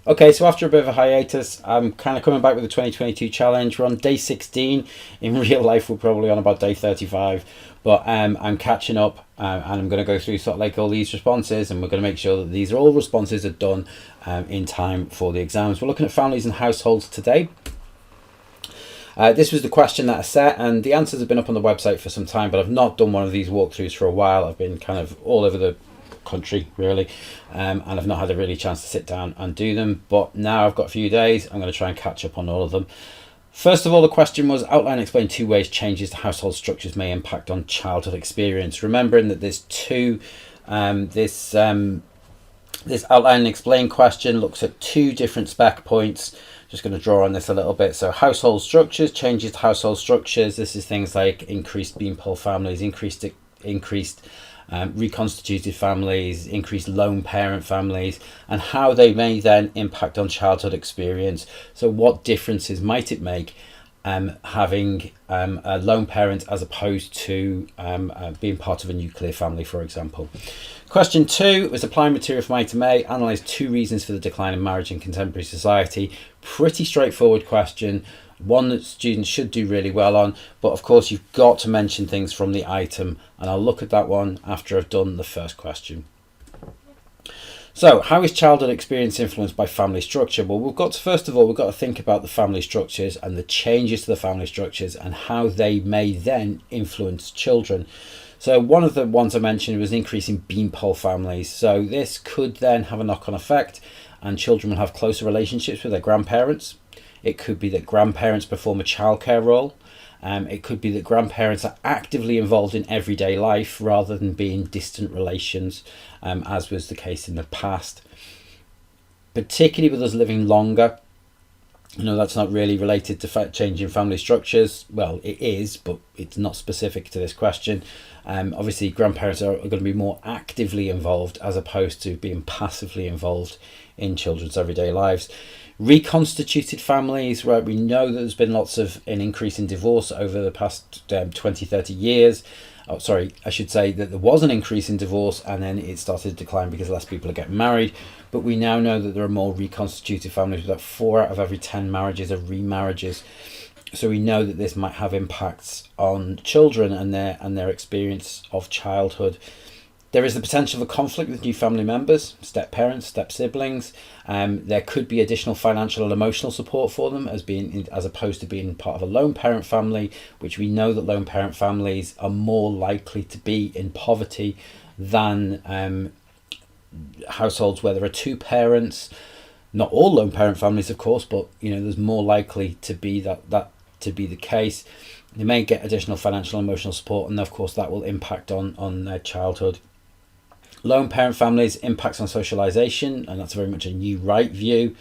Okay, so after a bit of a hiatus, I'm kind of coming back with the 2022 challenge. We're on day 16. In real life, we're probably on about day 35. But I'm catching up and I'm going to go through sort of like all these responses, and we're going to make sure that these are all responses are done in time for the exams. We're looking at families and households today. This was the question that I set, and the answers have been up on the website for some time, but I've not done one of these walkthroughs for a while. I've been kind of all over the country really, and I've not had a really chance to sit down and do them, but now I've got a few days. I'm going to try and catch up on all of them. First of all, the question was outline and explain 2 ways changes to household structures may impact on childhood experience. Remembering that there's two this outline and explain question looks at 2 different spec points. Just going to draw on this a little bit. So household structures, changes to household structures. This is things like increased beanpole families, increased reconstituted families, increased lone parent families, and how they may then impact on childhood experience. So what differences might it make having a lone parent as opposed to being part of a nuclear family, for example. Question 2 was applying material from item A, analyse 2 reasons for the decline in marriage in contemporary society. Pretty straightforward question, one that students should do really well on, but of course you've got to mention things from the item, and I'll look at that one after I've done the first question. So how is childhood experience influenced by family structure? Well, first of all we've got to think about the family structures and the changes to the family structures and how they may then influence children. So one of the ones I mentioned was an increase in beanpole families. So this could then have a knock-on effect, and children will have closer relationships with their grandparents. It could be that grandparents perform a childcare role. It could be that grandparents are actively involved in everyday life rather than being distant relations, as was the case in the past. Particularly with us living longer, that's not really related to changing family structures. Well, it is, but it's not specific to this question. Obviously, grandparents are going to be more actively involved as opposed to being passively involved in children's everyday lives. Reconstituted families, right? We know that there's been an increase in divorce over the past 20-30 years. Oh, sorry, I should say that there was an increase in divorce and then it started to decline because less people are getting married. But we now know that there are more reconstituted families. About 4 out of every 10 marriages are remarriages. So we know that this might have impacts on children and their experience of childhood. There is the potential for conflict with new family members, step parents, step siblings. There could be additional financial and emotional support for them as opposed to being part of a lone parent family, which we know that lone parent families are more likely to be in poverty than households where there are 2 parents. Not all lone parent families, of course, but there's more likely to be that to be the case. They may get additional financial and emotional support, and of course that will impact on their childhood. Lone parent families impacts on socialization, and that's very much a new right view.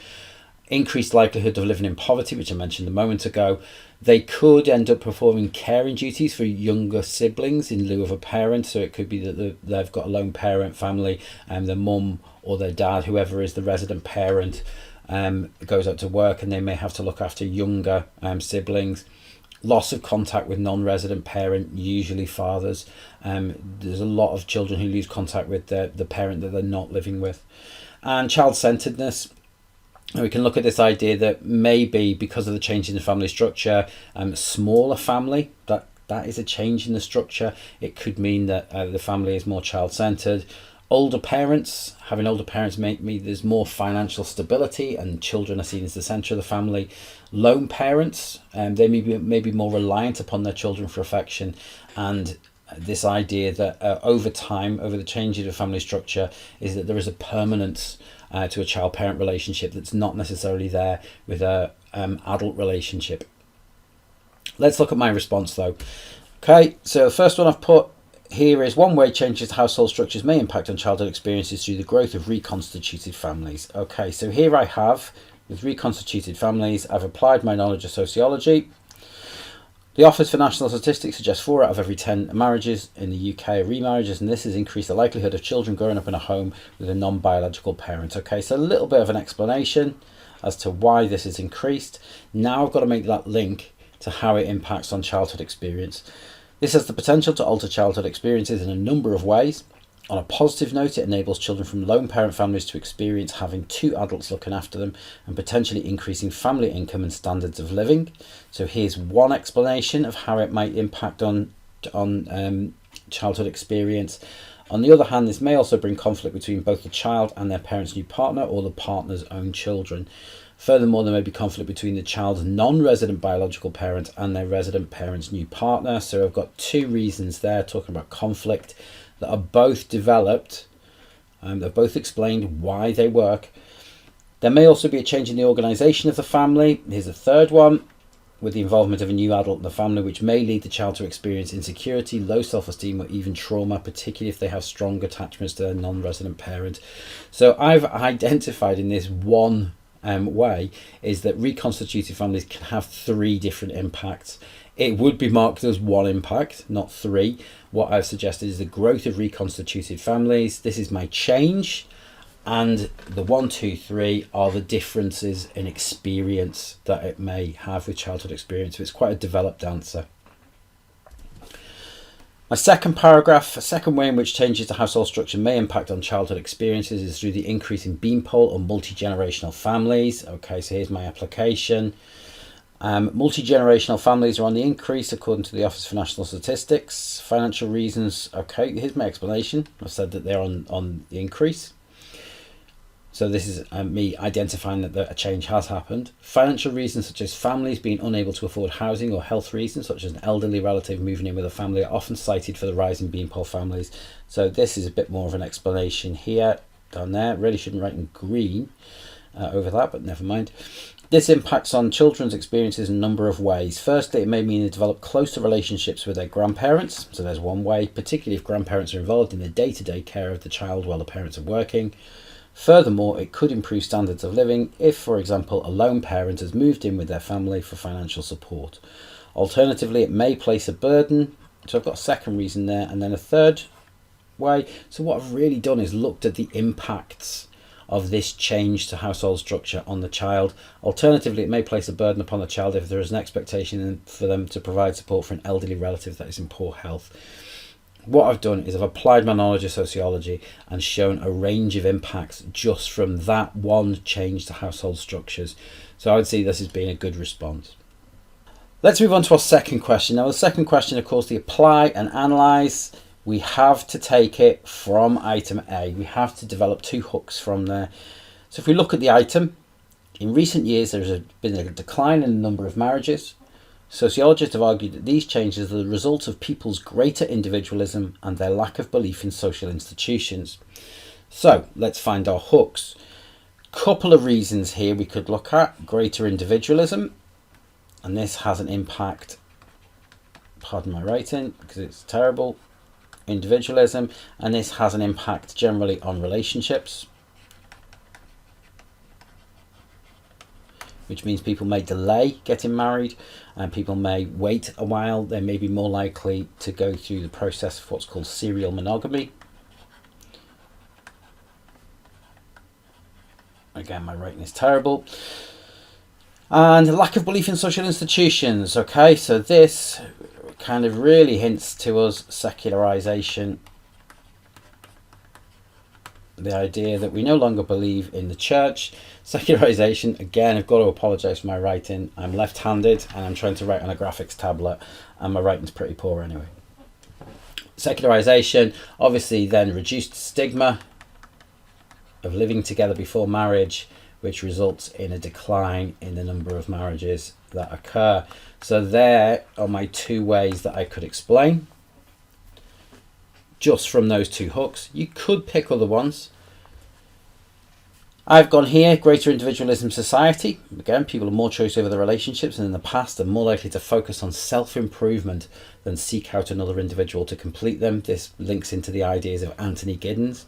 Increased likelihood of living in poverty, which I mentioned a moment ago. They could end up performing caring duties for younger siblings in lieu of a parent. So it could be that they've got a lone parent family and their mum or their dad, whoever is the resident parent, goes out to work, and they may have to look after younger siblings. Loss of contact with non-resident parent, usually fathers. There's a lot of children who lose contact with the parent that they're not living with. And child-centeredness. We can look at this idea that maybe because of the change in the family structure, smaller family, that is a change in the structure. It could mean that the family is more child-centered. Having older parents mean there's more financial stability and children are seen as the centre of the family. Lone parents, they may be more reliant upon their children for affection, and this idea that over time, over the change in the family structure, is that there is a permanence to a child-parent relationship that's not necessarily there with a adult relationship. Let's look at my response though. Okay, so the first one I've put here is 1 way changes to household structures may impact on childhood experiences through the growth of reconstituted families. Okay, so here I have, with reconstituted families, I've applied my knowledge of sociology. The Office for National Statistics suggests 4 out of every 10 marriages in the UK are remarriages, and this has increased the likelihood of children growing up in a home with a non-biological parent. Okay, so a little bit of an explanation as to why this has increased. Now I've got to make that link to how it impacts on childhood experience. This has the potential to alter childhood experiences in a number of ways. On a positive note, it enables children from lone parent families to experience having two adults looking after them and potentially increasing family income and standards of living. So here's one explanation of how it might impact on childhood experience. On the other hand, this may also bring conflict between both the child and their parent's new partner or the partner's own children. Furthermore, there may be conflict between the child's non-resident biological parent and their resident parent's new partner. So I've got two reasons there talking about conflict that are both developed. They're both explained why they work. There may also be a change in the organisation of the family. Here's a third one, with the involvement of a new adult in the family, which may lead the child to experience insecurity, low self-esteem, or even trauma, particularly if they have strong attachments to their non-resident parent. So I've identified in this one way is that reconstituted families can have three different impacts. It would be marked as one impact, not three. What I've suggested is the growth of reconstituted families. This is my change. And the 1, 2, 3 are the differences in experience that it may have with childhood experience. So it's quite a developed answer. My second paragraph, a second way in which changes to household structure may impact on childhood experiences is through the increase in beanpole or multi-generational families. Okay, so here's my application. Multi-generational families are on the increase according to the Office for National Statistics. Financial reasons, okay, here's my explanation. I've said that they're on the increase. So this is me identifying that a change has happened. Financial reasons such as families being unable to afford housing or health reasons such as an elderly relative moving in with a family are often cited for the rise in beanpole families. So this is a bit more of an explanation here, down there. Really shouldn't write in green over that, but never mind. This impacts on children's experiences in a number of ways. Firstly, it may mean they develop closer relationships with their grandparents. So there's one way, particularly if grandparents are involved in the day-to-day care of the child while the parents are working. Furthermore, it could improve standards of living if, for example, a lone parent has moved in with their family for financial support. Alternatively, it may place a burden. So I've got a second reason there, and then a third way. So what I've really done is looked at the impacts of this change to household structure on the child. Alternatively, it may place a burden upon the child if there is an expectation for them to provide support for an elderly relative that is in poor health. What I've done is I've applied my knowledge of sociology and shown a range of impacts just from that one change to household structures. So I would see this as being a good response. Let's move on to our second question. Now the second question, of course, the apply and analyse. We have to take it from item A. We have to develop two hooks from there. So if we look at the item, in recent years there's been a decline in the number of marriages. Sociologists have argued that these changes are the result of people's greater individualism and their lack of belief in social institutions. So let's find our hooks. Couple of reasons here we could look at. Greater individualism, and this has an impact, pardon my writing because it's terrible, individualism, and this has an impact generally on relationships, which means people may delay getting married and people may wait a while. They may be more likely to go through the process of what's called serial monogamy. Again, my writing is terrible. And lack of belief in social institutions. Okay, so this kind of really hints to us secularization. The idea that we no longer believe in the church. Secularization, again, I've got to apologise for my writing. I'm left-handed and I'm trying to write on a graphics tablet and my writing's pretty poor anyway. Secularization, obviously then reduced stigma of living together before marriage, which results in a decline in the number of marriages that occur. So there are my two ways that I could explain just from those two hooks. You could pick other ones. I've gone here, greater individualism society. Again, people have more choice over their relationships and in the past are more likely to focus on self-improvement than seek out another individual to complete them. This links into the ideas of Anthony Giddens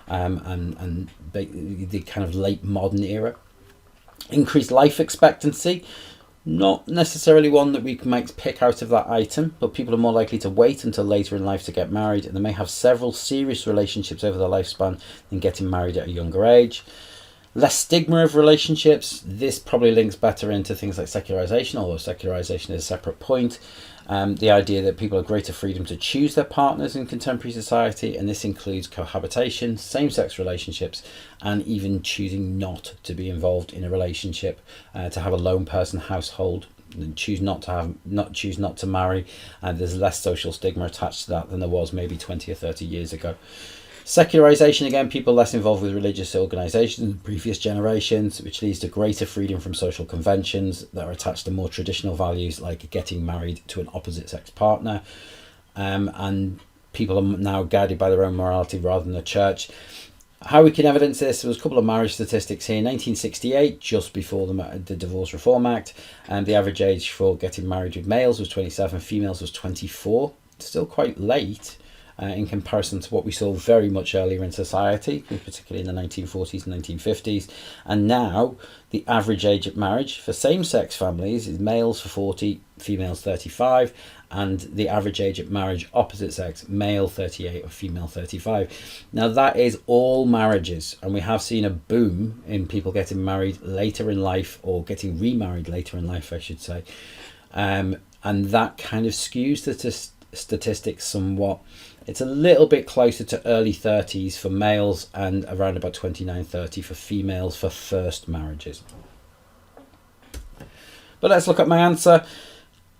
and the kind of late modern era. Increased life expectancy, not necessarily one that we might pick out of that item, but people are more likely to wait until later in life to get married, and they may have several serious relationships over their lifespan than getting married at a younger age. Less stigma of relationships. This probably links better into things like secularization, although secularization is a separate point. The idea that people have greater freedom to choose their partners in contemporary society, and this includes cohabitation, same-sex relationships, and even choosing not to be involved in a relationship, to have a lone person household, and choose not to marry, and there's less social stigma attached to that than there was maybe 20 or 30 years ago. Secularization, again, people less involved with religious organisations in previous generations, which leads to greater freedom from social conventions that are attached to more traditional values like getting married to an opposite sex partner. And people are now guided by their own morality rather than the church. How we can evidence this, there was a couple of marriage statistics here. In 1968, just before the Divorce Reform Act, and the average age for getting married with males was 27, females was 24. Still quite late. In comparison to what we saw very much earlier in society, particularly in the 1940s and 1950s. And now the average age of marriage for same-sex families is males for 40, females 35, and the average age of marriage opposite sex, male 38 or female 35. Now that is all marriages, and we have seen a boom in people getting married later in life, or getting remarried later in life, I should say. And that kind of skews the statistics somewhat. It's a little bit closer to early 30s for males and around about 29-30 for females for first marriages. But let's look at my answer.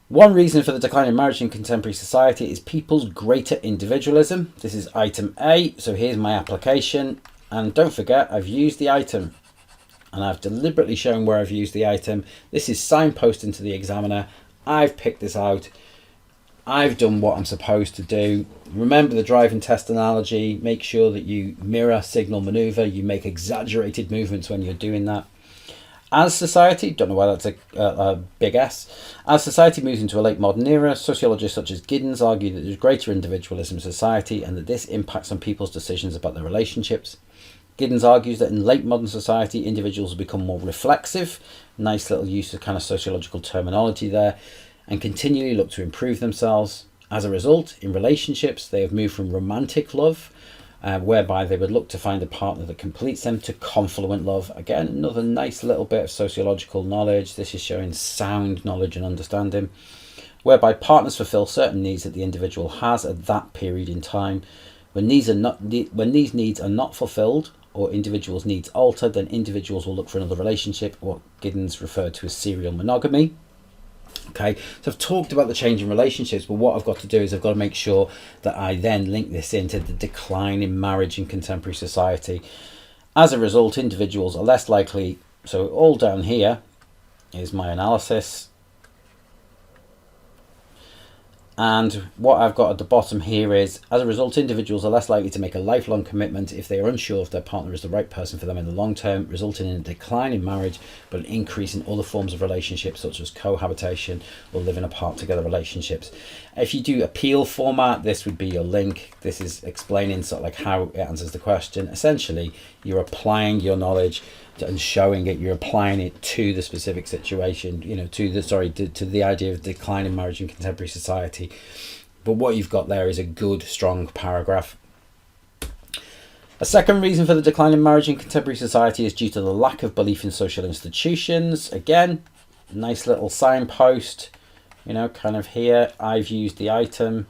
One reason for the decline in marriage in contemporary society is people's greater individualism. This is item A, so here's my application. And don't forget, I've used the item. And I've deliberately shown where I've used the item. This is signposting to the examiner. I've picked this out. I've done what I'm supposed to do. Remember the driving test analogy. Make sure that you mirror signal maneuver. You make exaggerated movements when you're doing that. As society, don't know why that's a big S. As society moves into a late modern era, sociologists such as Giddens argue that there's greater individualism in society and that this impacts on people's decisions about their relationships. Giddens argues that in late modern society, individuals become more reflexive. Nice little use of kind of sociological terminology there. And continually look to improve themselves. As a result, in relationships, they have moved from romantic love, whereby they would look to find a partner that completes them, to confluent love. Again, another nice little bit of sociological knowledge. This is showing sound knowledge and understanding, whereby partners fulfill certain needs that the individual has at that period in time. When these needs are not fulfilled, or individuals' needs alter, then individuals will look for another relationship, what Giddens referred to as serial monogamy. Okay, so I've talked about the change in relationships, but what I've got to do is I've got to make sure that I then link this into the decline in marriage in contemporary society. As a result, individuals are less likely, so all down here is my analysis. And what I've got at the bottom here is, as a result, individuals are less likely to make a lifelong commitment if they are unsure if their partner is the right person for them in the long term, resulting in a decline in marriage, but an increase in other forms of relationships such as cohabitation or living apart together relationships. If you do appeal format, this would be your link. This is explaining sort of like how it answers the question. Essentially, you're applying your knowledge and showing it, you're applying it to the specific situation, to the idea of decline in marriage in contemporary society. But what you've got there is a good, strong paragraph. A second reason for the decline in marriage in contemporary society is due to the lack of belief in social institutions. Again, nice little signpost, kind of here. I've used the item.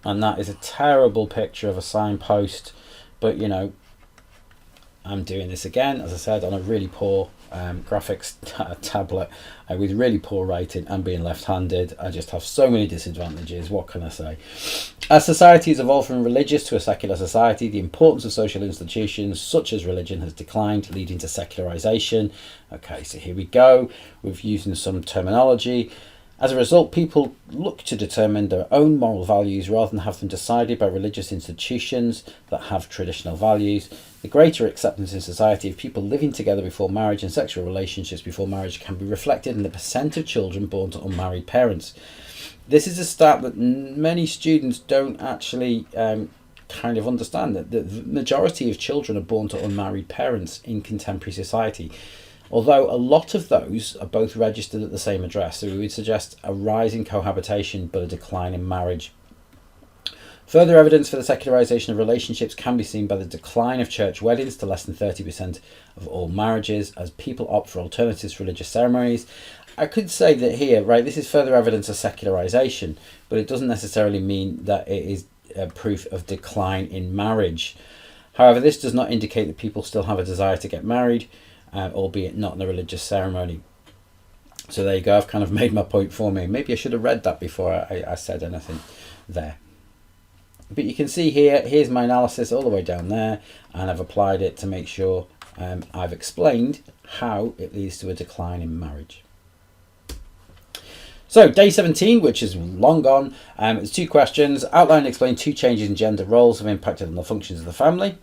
And that is a terrible picture of a signpost, but I'm doing this again, as I said, on a really poor graphics tablet with really poor writing and being left-handed. I just have so many disadvantages. What can I say? As society has evolved from religious to a secular society, the importance of social institutions such as religion has declined, leading to secularization. Okay, so here we go. We're using some terminology. As a result, people look to determine their own moral values rather than have them decided by religious institutions that have traditional values. The greater acceptance in society of people living together before marriage and sexual relationships before marriage can be reflected in the percent of children born to unmarried parents. This is a stat that many students don't actually kind of understand, that the majority of children are born to unmarried parents in contemporary society. Although a lot of those are both registered at the same address, so we would suggest a rise in cohabitation but a decline in marriage. Further evidence for the secularization of relationships can be seen by the decline of church weddings to less than 30% of all marriages as people opt for alternatives to religious ceremonies. I could say that here, right, this is further evidence of secularization, but it doesn't necessarily mean that it is proof of decline in marriage. However, this does not indicate that people still have a desire to get married, albeit not in a religious ceremony. So there you go, I've kind of made my point for me. Maybe I should have read that before I said anything there. But you can see here, here's my analysis all the way down there, and I've applied it to make sure I've explained how it leads to a decline in marriage. So day 17, which is long gone, there's 2 questions. Outline and explain 2 changes in gender roles have impacted on the functions of the family.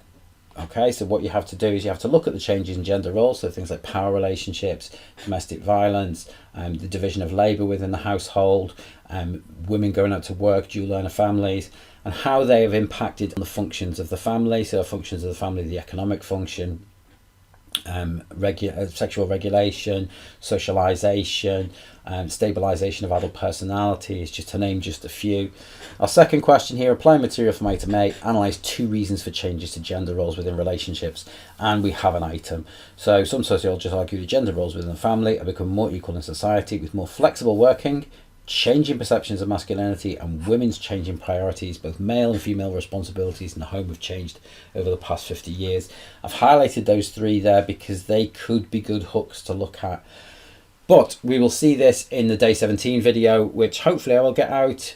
Okay, so what you have to do is you have to look at the changes in gender roles, so things like power relationships, domestic violence, the division of labour within the household, women going out to work, dual earner families, and how they have impacted on the functions of the family. So functions of the family, the economic function, sexual regulation, socialization, stabilization of adult personalities, just to name just a few. Our second question here, apply material from item A, analyze 2 reasons for changes to gender roles within relationships, and we have an item. So some sociologists argue that gender roles within the family have become more equal in society with more flexible working, changing perceptions of masculinity, and women's changing priorities. Both male and female responsibilities in the home have changed over the past 50 years. I've highlighted those 3 there because they could be good hooks to look at. But we will see this in the day 17 video, which hopefully I will get out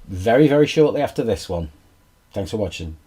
very, very shortly after this one. Thanks for watching.